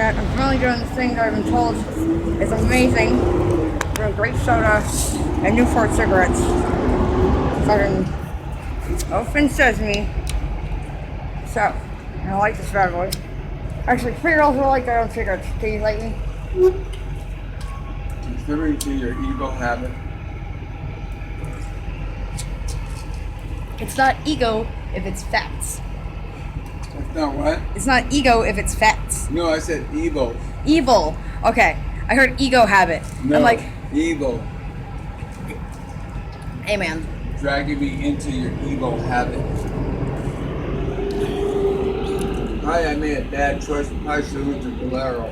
internet. I'm finally doing this thing that I've been told is amazing. Doing grape soda and Newport cigarettes. Fucking open sesame. So, I like this bad boy. Actually, 3-year-olds will like their own cigarettes. Can you like me? Contributing to your evil habit. It's not ego if it's facts. That's not what? It's not ego if it's facts. No, I said evil. Evil. Okay. I heard ego habit. No, I'm like, evil. hey man. Dragging me into your evil habit. I made a bad choice. I should have went to Bolero.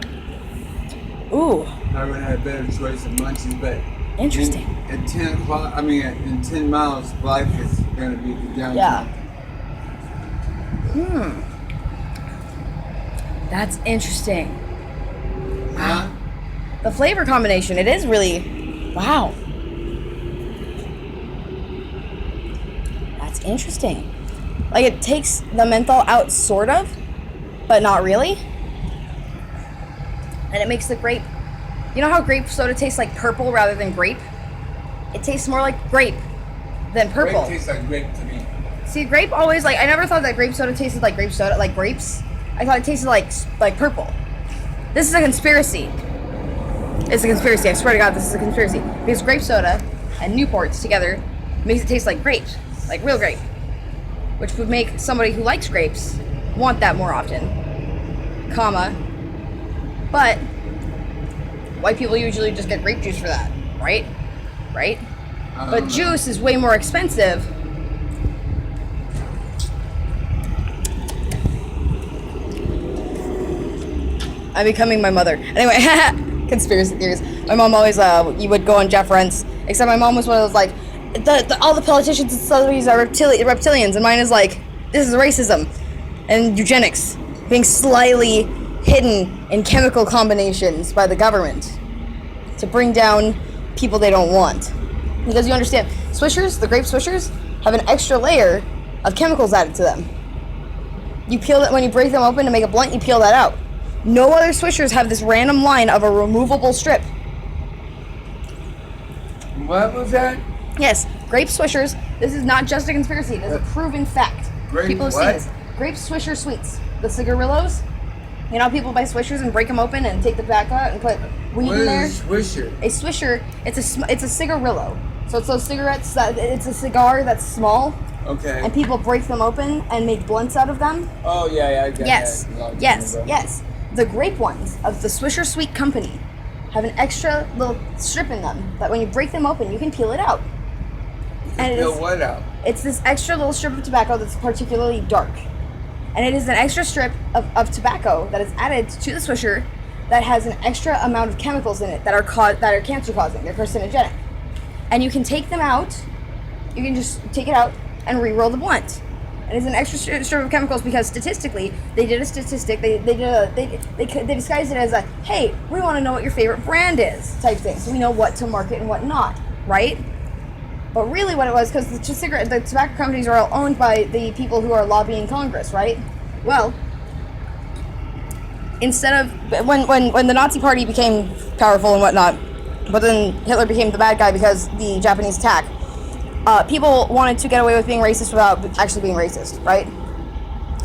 Ooh. I would have had a better choice of munchies, but Interesting. At 10 o'clock, in 10 miles, life is going to be the downtown. Yeah. That's interesting. Huh? The flavor combination, it is really, wow. That's interesting. Like it takes the menthol out sort of, but not really. And it makes the grape, you know how grape soda tastes like purple rather than grape? It tastes more like grape than purple. Grape tastes like grape to me. See, grape always like, I never thought that grape soda tasted like grape soda, like grapes. I thought it tasted like purple. This is a conspiracy. It's a conspiracy. I swear to God, this is a conspiracy. Because grape soda and Newports together makes it taste like grapes, like real grape, which would make somebody who likes grapes want that more often. But white people usually just get grape juice for that, right? Right? But juice is way more expensive. I'm becoming my mother. Anyway, conspiracy theories. My mom always, you would go on Jeff Rents, except my mom was one of those like, all the politicians and celebrities are reptilians, and mine is like, this is racism and eugenics being slyly hidden in chemical combinations by the government to bring down people they don't want. Because you understand, Swishers, the grape Swishers, have an extra layer of chemicals added to them. You peel it when you break them open to make a blunt, you peel that out. No other Swishers have this random line of a removable strip. What was that? Yes, grape Swishers. This is not just a conspiracy. This is a proven fact. Grape people have what? seen this. Grape Swisher sweets. The cigarillos. You know how people buy Swishers and break them open and take the back out and put weed What in there? is a Swisher? A Swisher, it's a cigarillo. So it's those cigarettes that, it's a cigar that's small. Okay. And people break them open and make blunts out of them. Oh, yeah, I get Yes, that. yes. The grape ones of the Swisher Sweet Company have an extra little strip in them that when you break them open, you can peel it out. And it Peel is, what out? it's this extra little strip of tobacco that's particularly dark. And it is an extra strip of tobacco that is added to the Swisher that has an extra amount of chemicals in it that are cancer causing. They're carcinogenic. And you can take them out. You can just take it out and re-roll the blunt. And it's an extra strip of chemicals because statistically, they did a statistic. They disguised it as a, hey, we want to know what your favorite brand is type thing, so we know what to market and what not, right? But really, what it was, because the tobacco companies are all owned by the people who are lobbying Congress, right? Well, instead of when the Nazi Party became powerful and whatnot, but then Hitler became the bad guy because the Japanese attack. People wanted to get away with being racist without actually being racist, right?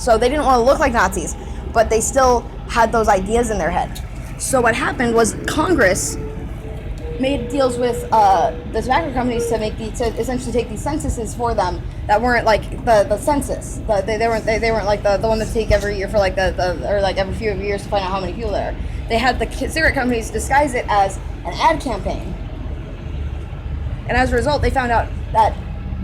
So they didn't want to look like Nazis, but they still had those ideas in their head. So what happened was Congress made deals with the tobacco companies to essentially take these censuses for them that weren't like the census. They weren't like the one that take every year for like or like every few years to find out how many people there are. They had the cigarette companies disguise it as an ad campaign. And as a result, they found out that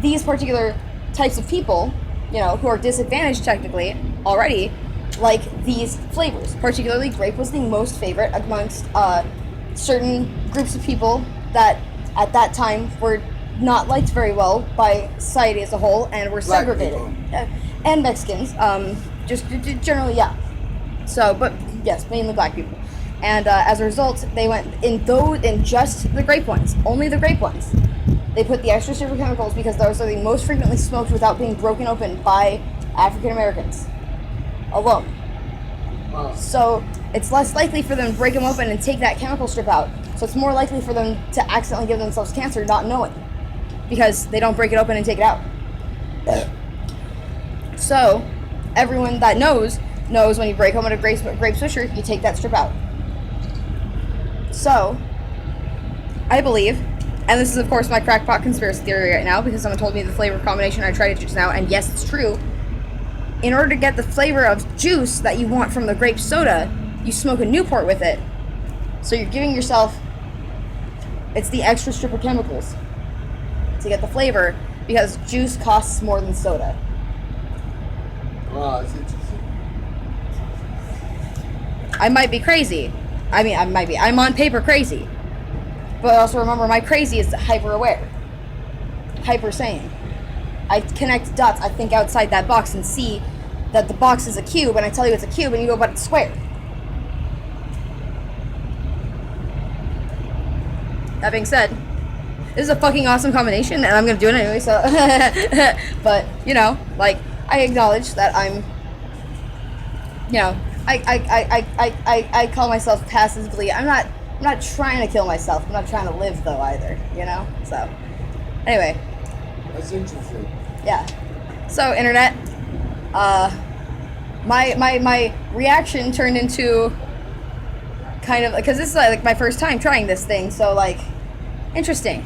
these particular types of people, you know, who are disadvantaged technically already, like these flavors. Particularly grape was the most favorite amongst certain groups of people that at that time were not liked very well by society as a whole and were Black segregated. people. And Mexicans, just generally, yeah. So, but yes, mainly black people. And as a result, they went in just the grape ones, only the grape ones. They put the extra super chemicals because those are the most frequently smoked without being broken open by African Americans alone. Wow. So it's less likely for them to break them open and take that chemical strip out. So it's more likely for them to accidentally give themselves cancer not knowing, because they don't break it open and take it out. So everyone that knows when you break open a grape swisher, you take that strip out. So I believe, and this is of course my crackpot conspiracy theory right now because someone told me the flavor combination, I tried it just now, and yes, it's true. In order to get the flavor of juice that you want from the grape soda, you smoke a Newport with it. So you're giving yourself, it's the extra strip of chemicals to get the flavor, because juice costs more than soda. Wow, that's interesting. I might be crazy. I'm on paper crazy. But also remember, my crazy is hyper aware. Hyper sane. I connect dots, I think outside that box and see that the box is a cube, and I tell you it's a cube, and you go, but it's square. That being said, this is a fucking awesome combination, and I'm gonna do it anyway, so... But, you know, like, I acknowledge that I'm... You know, I call myself passively... I'm not trying to kill myself. I'm not trying to live, though, either, you know? So, anyway. That's interesting. Yeah. So, internet, my reaction turned into kind of, because this is like my first time trying this thing, so like, interesting.